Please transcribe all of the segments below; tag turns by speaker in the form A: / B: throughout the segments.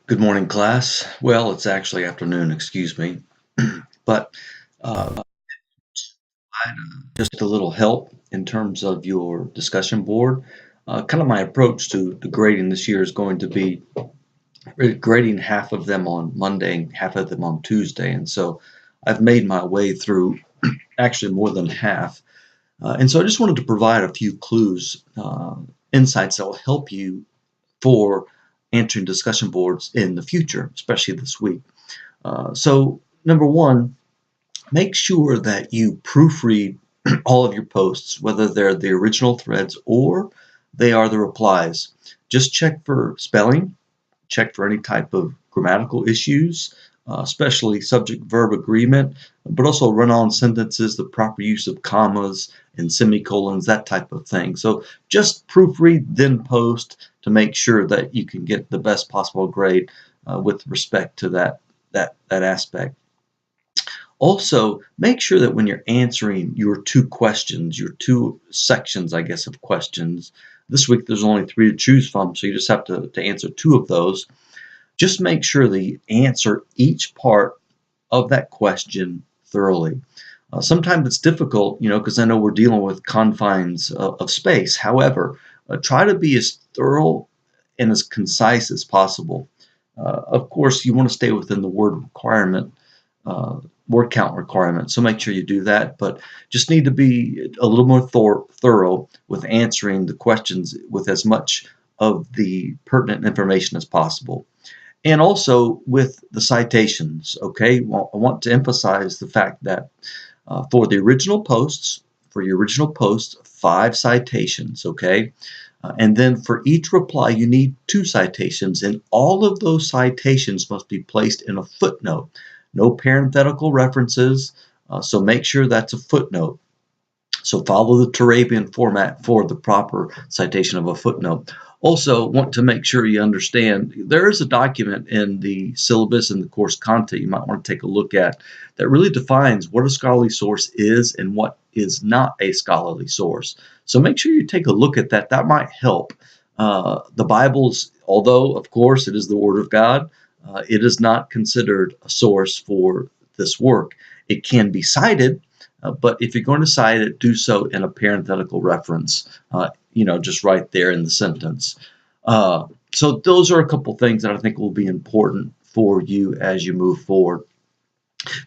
A: Good morning, class. Well, it's actually afternoon, excuse me. But uh, just a little help in terms of your discussion board. Kind of my approach to grading this year is going to be grading half of them on Monday and half of them on Tuesday. And so I've made my way through actually more than half. And so I just wanted to provide a few clues, insights that will help you for answering discussion boards in the future, especially this week. So, number one, make sure that you proofread all of your posts, whether they're the original threads or they are the replies. Just check for spelling, check for any type of grammatical issues, especially subject-verb agreement, but also run-on sentences, the proper use of commas and semicolons, that type of thing. So just proofread, then post to make sure that you can get the best possible grade with respect to that aspect. Also, make sure that when you're answering your two questions, your two sections, I guess, of questions, this week there's only three to choose from, so you just have to answer two of those. Just make sure that you answer each part of that question thoroughly. Sometimes it's difficult, because I know we're dealing with confines of space. However, try to be as thorough and as concise as possible. Of course, you want to stay within the uh, word count requirement, so make sure you do that. But just need to be a little more thorough with answering the questions with as much of the pertinent information as possible. And also with the citations, okay? Well, I want to emphasize the fact that for the original posts, for your original post, 5 citations, okay? And then for each reply, you need 2 citations, and all of those citations must be placed in a footnote. No parenthetical references, so make sure that's a footnote. So follow the Turabian format for the proper citation of a footnote. Also, want to make sure you understand there is a document in the syllabus and the course content you might want to take a look at that really defines what a scholarly source is and what is not a scholarly source. So make sure you take a look at that. That might help. The Bible's, although of course it is the Word of God, it is not considered a source for this work. It can be cited, but if you're going to cite it, do so in a parenthetical reference, just right there in the sentence. So those are a couple things that I think will be important for you as you move forward.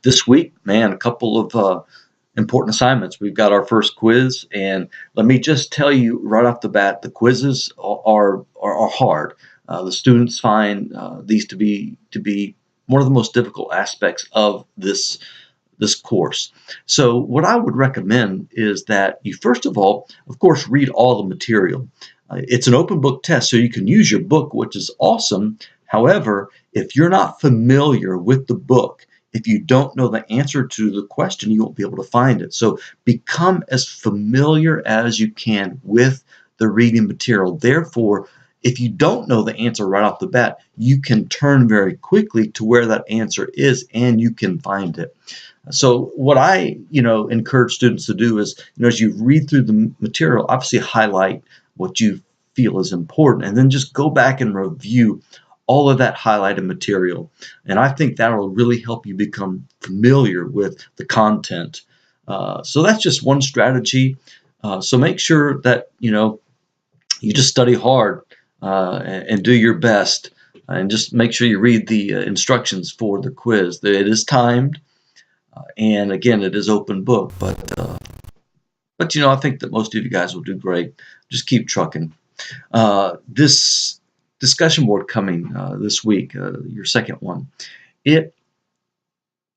A: This week, man, a couple of important assignments. We've got our first quiz, and let me just tell you right off the bat, the quizzes are hard. The students find these to be one of the most difficult aspects of this course. So what I would recommend is that you first of course, read all the material. It's an open book test, so you can use your book, which is awesome. However, if you're not familiar with the book, if you don't know the answer to the question, you won't be able to find it. So become as familiar as you can with the reading material. Therefore, if you don't know the answer right off the bat, you can turn very quickly to where that answer is and you can find it. So what I, encourage students to do is, as you read through the material, obviously highlight what you feel is important, and then just go back and review all of that highlighted material. And I think that will really help you become familiar with the content. So that's just one strategy. So make sure that, you just study hard and do your best. And just make sure you read the instructions for the quiz. It is timed. And again, it is open book, but I think that most of you guys will do great. Just keep trucking. This discussion board coming this week, your second one, it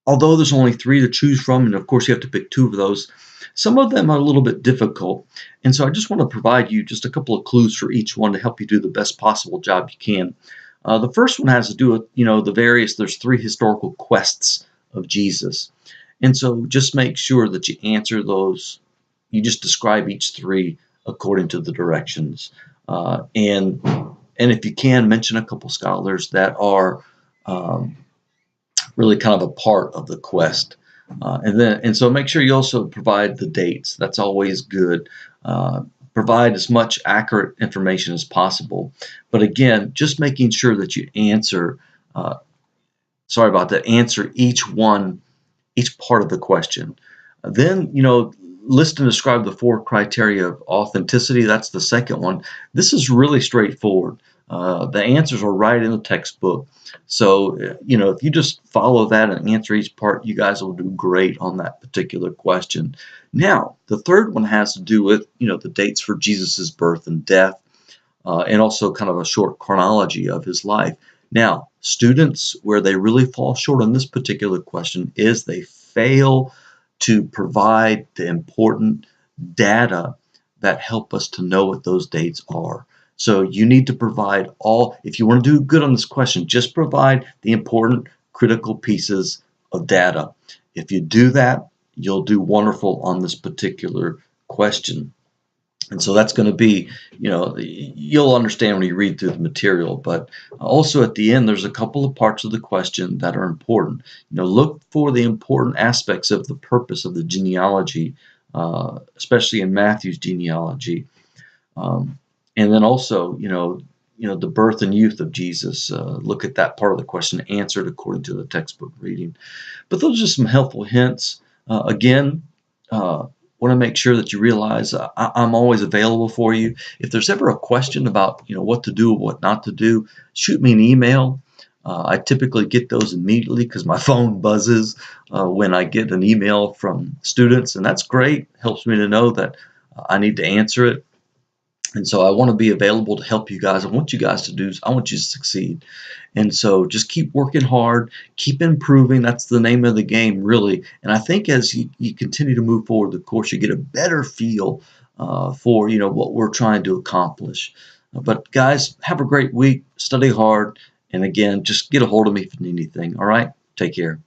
A: although there's only 3 to choose from, and of course you have to pick 2 of those, some of them are a little bit difficult. And so I just want to provide you just a couple of clues for each one to help you do the best possible job you can. The first one has to do with, there's 3 historical quests of Jesus. And so just make sure that you answer those. You just describe each 3 according to the directions. And if you can, mention a couple scholars that are really kind of a part of the quest. And so make sure you also provide the dates. That's always good. provide as much accurate information as possible. But again, just making sure that you answer, sorry about that, answer each part of the question. Then, list and describe the 4 criteria of authenticity. That's the second one. This is really straightforward. The answers are right in the textbook. So, if you just follow that and answer each part, you guys will do great on that particular question. Now, the third one has to do with, the dates for Jesus's birth and death, and also kind of a short chronology of his life. Now, students, where they really fall short on this particular question is they fail to provide the important data that help us to know what those dates are. So you need to provide if you want to do good on this question, just provide the important critical pieces of data. If you do that, you'll do wonderful on this particular question. And so that's going to be, you'll understand when you read through the material. But also at the end, there's a couple of parts of the question that are important. Look for the important aspects of the purpose of the genealogy, especially in Matthew's genealogy. And then also, the birth and youth of Jesus. Look at that part of the question answered according to the textbook reading. But those are just some helpful hints. Again, want to make sure that you realize I'm always available for you. If there's ever a question about what to do or what not to do, shoot me an email. I typically get those immediately because my phone buzzes when I get an email from students, and that's great. Helps me to know that I need to answer it. And so I want to be available to help you guys. I want you guys to I want you to succeed. And so just keep working hard, keep improving. That's the name of the game, really. And I think as you continue to move forward the course, you get a better feel for, what we're trying to accomplish. But guys, have a great week. Study hard. And again, just get a hold of me if you need anything. All right? Take care.